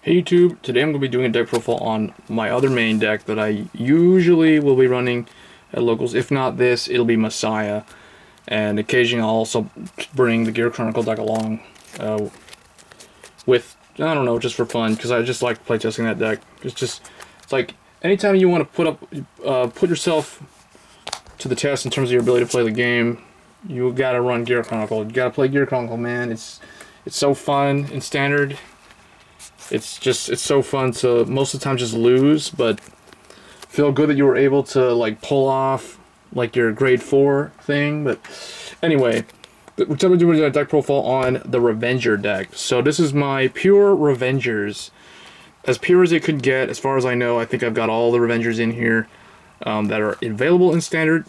Hey YouTube, today I'm going to be doing a deck profile on my other main deck that I usually will be running at locals. If not this, it'll be Messiah. And occasionally I'll also bring the Gear Chronicle deck along with, I don't know, just for fun, because I just like playtesting that deck. It's like, anytime you want to put yourself to the test in terms of your ability to play the game, you gotta run Gear Chronicle. You gotta play Gear Chronicle, man. It's so fun in Standard. It's so fun to most of the time just lose, but feel good that you were able to like pull off like your grade 4 thing. But anyway, we're doing a deck profile on the Revenger deck. So this is my pure Revengers, as pure as it could get as far as I know. I think I've got all the Revengers in here that are available in Standard.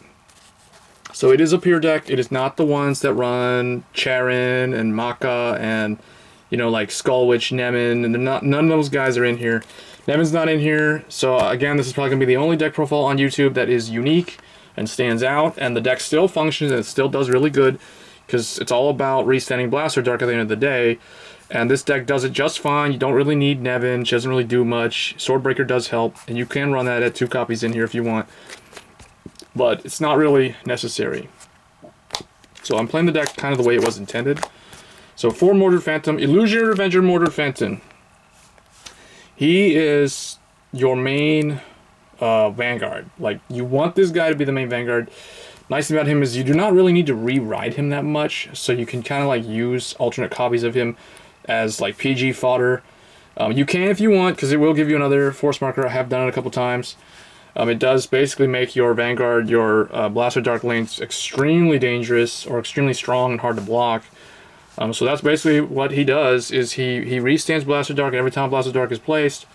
So it is a pure deck. It is not the ones that run Charon and Maka and, you know, like Skull Witch, Nemen, and none of those guys are in here. Nemen's not in here, so again, this is probably going to be the only deck profile on YouTube that is unique and stands out, and the deck still functions and it still does really good, because it's all about restanding Blaster Dark at the end of the day, and this deck does it just fine. You don't really need Nemen, she doesn't really do much. Swordbreaker does help, and you can run that at 2 copies in here if you want, but it's not really necessary. So I'm playing the deck kind of the way it was intended. So for Mordred Phantom, Illusionary Revenger Mordred Phantom. He is your main Vanguard. Like, you want this guy to be the main Vanguard. Nice thing about him is you do not really need to rewrite him that much, so you can kind of like use alternate copies of him as like PG fodder. You can if you want, because it will give you another force marker. I have done it a couple times. It does basically make your Vanguard, your Blaster Dark lanes extremely dangerous or extremely strong and hard to block. So that's basically what he does, is he restands Blaster Dark, and every time Blaster Dark is placed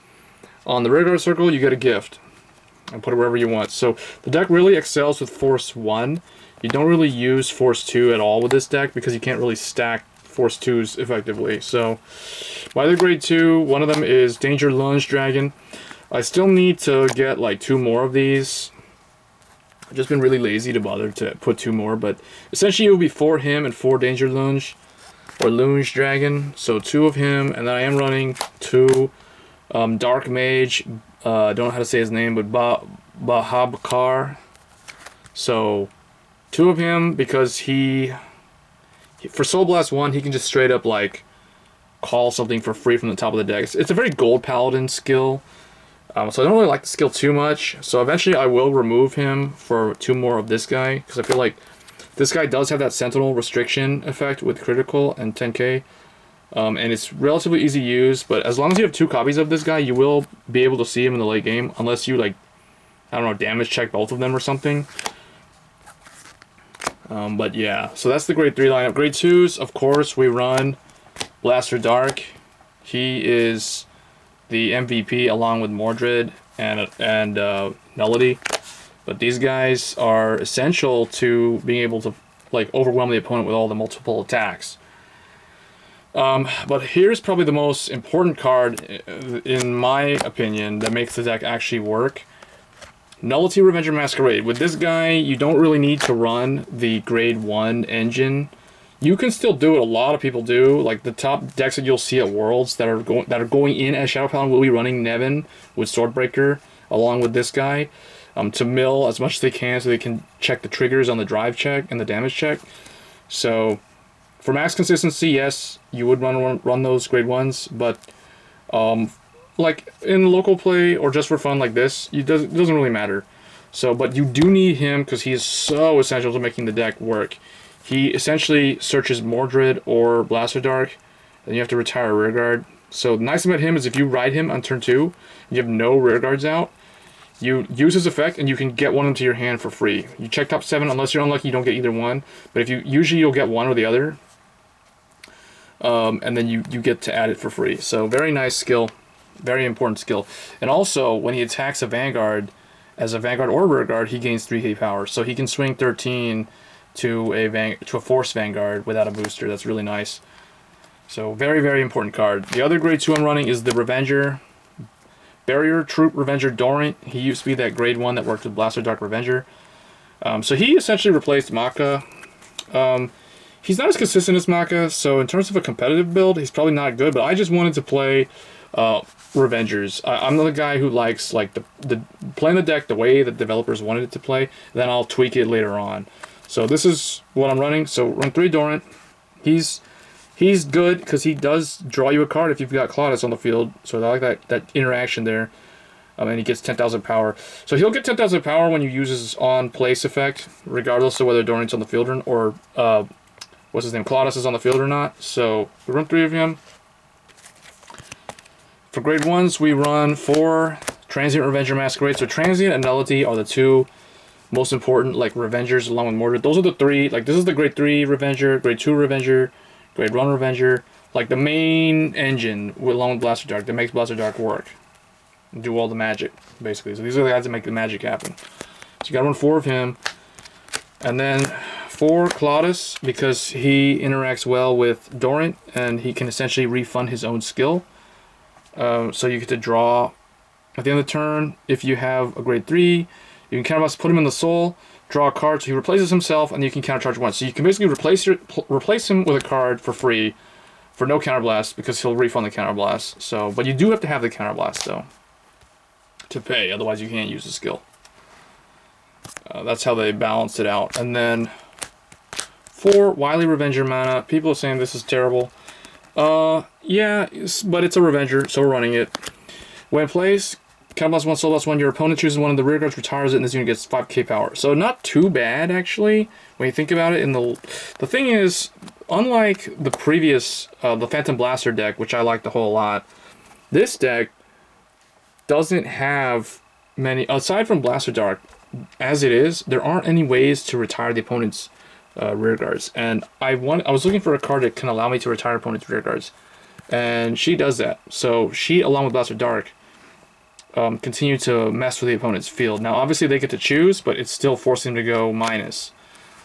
on the rearguard circle, you get a gift. And put it wherever you want. So the deck really excels with Force 1. You don't really use Force 2 at all with this deck, because you can't really stack Force 2s effectively. So my other grade 2, one of them is Danger Lunge Dragon. I still need to get like 2 more of these. I've just been really lazy to bother to put 2 more, but essentially it will be 4 him and 4 Danger Lunge. Or Lunge Dragon, so 2 of him, and then I am running 2 Dark Mage, don't know how to say his name, but Bahabkar. So 2 of him, because he for Soul Blast 1, he can just straight up like call something for free from the top of the deck. It's a very gold Paladin skill, so I don't really like the skill too much. So eventually I will remove him for 2 more of this guy, because I feel like this guy does have that Sentinel restriction effect with critical and 10k, and it's relatively easy to use, but as long as you have 2 copies of this guy, you will be able to see him in the late game, unless you, like, I don't know, damage check both of them or something. But yeah, so that's the grade 3 lineup. Grade 2s, of course, we run Blaster Dark. He is the MVP along with Mordred and Nullity. But these guys are essential to being able to like overwhelm the opponent with all the multiple attacks. But here's probably the most important card, in my opinion, that makes the deck actually work. Nullity Revenger Masquerade. With this guy, you don't really need to run the grade 1 engine. You can still do it. A lot of people do. Like the top decks that you'll see at Worlds that are going in as Shadow Paladin will be running Nemen with Swordbreaker along with this guy. To mill as much as they can so they can check the triggers on the drive check and the damage check. So for max consistency, yes, you would run those grade 1s, but like in local play or just for fun like this, it doesn't really matter. So, but you do need him because he is so essential to making the deck work. He essentially searches Mordred or Blaster Dark, and you have to retire a rearguard. So the nice thing about him is if you ride him on turn 2, and you have no rearguards out, you use his effect and you can get one into your hand for free. You check top 7, unless you're unlucky you don't get either one, but if usually you'll get one or the other, and then you get to add it for free. So very nice skill, very important skill. And also when he attacks a Vanguard, as a Vanguard or Rearguard, he gains 3k power, so he can swing 13 to a Force Vanguard without a booster. That's really nice. So very, very important card. The other grade 2 I'm running is the Revenger. Barrier Troop Revenger Dorant. He used to be that grade 1 that worked with Blaster Dark Revenger. So he essentially replaced Maka. He's not as consistent as Maka, so in terms of a competitive build, he's probably not good, but I just wanted to play Revengers. I'm the guy who likes like the playing the deck the way the developers wanted it to play. Then I'll tweak it later on. So this is what I'm running. So run 3 Dorant. He's good because he does draw you a card if you've got Claudus on the field. So I like that interaction there. And he gets 10,000 power. So he'll get 10,000 power when you use his on-place effect, regardless of whether Dorant's on the field or what's his name, Claudus is on the field or not. So we run 3 of him. For grade 1s, we run 4 Transient, Revenger, Masquerade. So Transient and Nullity are the 2 most important, like, Revengers along with Mordred. Those are the 3, like, this is the grade 3 Revenger, grade 2 Revenger, grade 1 Revenger. Like, the main engine along with Blaster Dark that makes Blaster Dark work. Do all the magic, basically. So these are the guys that make the magic happen. So you gotta run 4 of him. And then 4 Claudus, because he interacts well with Dorant, and he can essentially refund his own skill. So you get to draw at the end of the turn. If you have a grade 3, you can counterblast, put him in the soul, draw a card, so he replaces himself, and you can countercharge once. So you can basically replace him with a card for free, for no counterblast, because he'll refund the counterblast. So, but you do have to have the counterblast, though, to pay, otherwise you can't use the skill. That's how they balanced it out. And then 4 Wily Revenger mana. People are saying this is terrible. Yeah, but it's a Revenger, so we're running it. When it plays, counterblast 1, soul blast 1, your opponent chooses one of the rear guards, retires it, and this unit gets 5k power. So not too bad, actually, when you think about it. In the thing is, unlike the previous, the Phantom Blaster deck, which I like the whole lot, this deck doesn't have many, aside from Blaster Dark, as it is, there aren't any ways to retire the opponent's rear guards. And I was looking for a card that can allow me to retire opponent's rear guards, and she does that. So she, along with Blaster Dark, continue to mess with the opponent's field. Now, obviously, they get to choose, but it's still forcing them to go minus.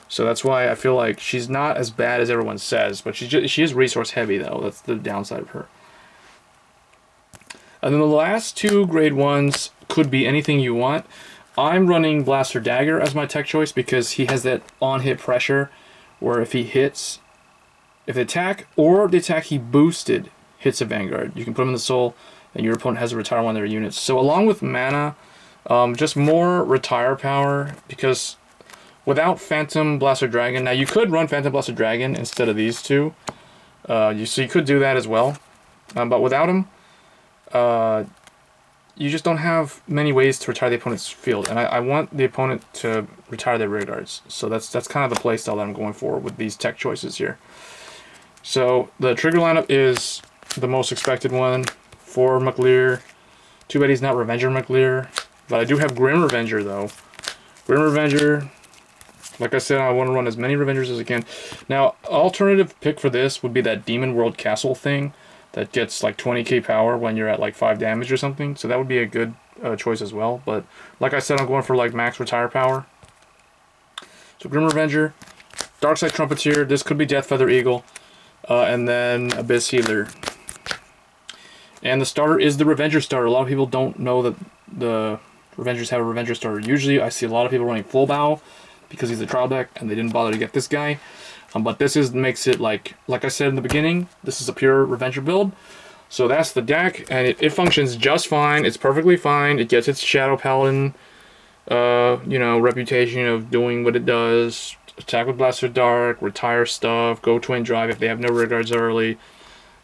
So that's why I feel like she's not as bad as everyone says, but she is resource heavy, though. That's the downside of her. And then the last 2 grade 1s could be anything you want. I'm running Blaster Dagger as my tech choice because he has that on-hit pressure where if he hits, if the attack or the attack he boosted hits a Vanguard, you can put him in the soul and your opponent has to retire one of their units. So along with mana, just more retire power, because without Phantom Blaster Dragon, now you could run Phantom Blaster Dragon instead of these 2. So you could do that as well. But without him, you just don't have many ways to retire the opponent's field, and I want the opponent to retire their rear guards. So that's kind of the playstyle that I'm going for with these tech choices here. So the trigger lineup is the most expected one for McLear. Too bad he's not Revenger McLear, but I do have Grim Revenger though. Grim Revenger, like I said, I want to run as many Revengers as I can. Now, alternative pick for this would be that Demon World Castle thing that gets like 20k power when you're at like 5 damage or something. So that would be a good choice as well. But like I said, I'm going for like max retire power. So Grim Revenger, Darkside Trumpeter, this could be Death Feather Eagle, and then Abyss Healer. And the starter is the Revenger starter. A lot of people don't know that the Revengers have a Revenger starter. Usually I see a lot of people running Full Bow because he's a trial deck and they didn't bother to get this guy. But this makes it like I said in the beginning, this is a pure Revenger build. So that's the deck, and it functions just fine. It's perfectly fine. It gets its Shadow Paladin, reputation of doing what it does. Attack with Blaster Dark, retire stuff, go Twin Drive if they have no rear guards early,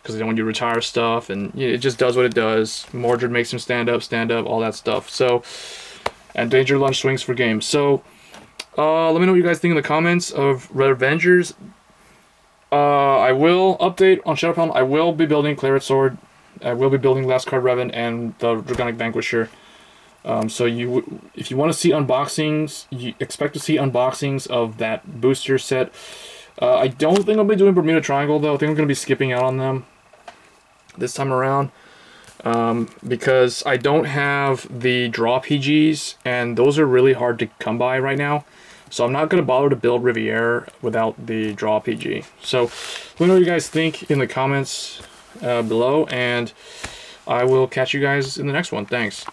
because they don't want you to retire stuff, and it just does what it does. Mordred makes him stand up, all that stuff. So, and Danger Lunge swings for games. So, let me know what you guys think in the comments of Revengers. I will update on Shadow Paladin. I will be building Claret Sword. I will be building Last Card Revan and the Dragonic Vanquisher. So if you want to see unboxings, you expect to see unboxings of that booster set. I don't think I'll be doing Bermuda Triangle though. I think I'm going to be skipping out on them this time around. Because I don't have the draw PGs, and those are really hard to come by right now. So I'm not going to bother to build Riviere without the draw PG. So let me know what you guys think in the comments below, and I will catch you guys in the next one. Thanks.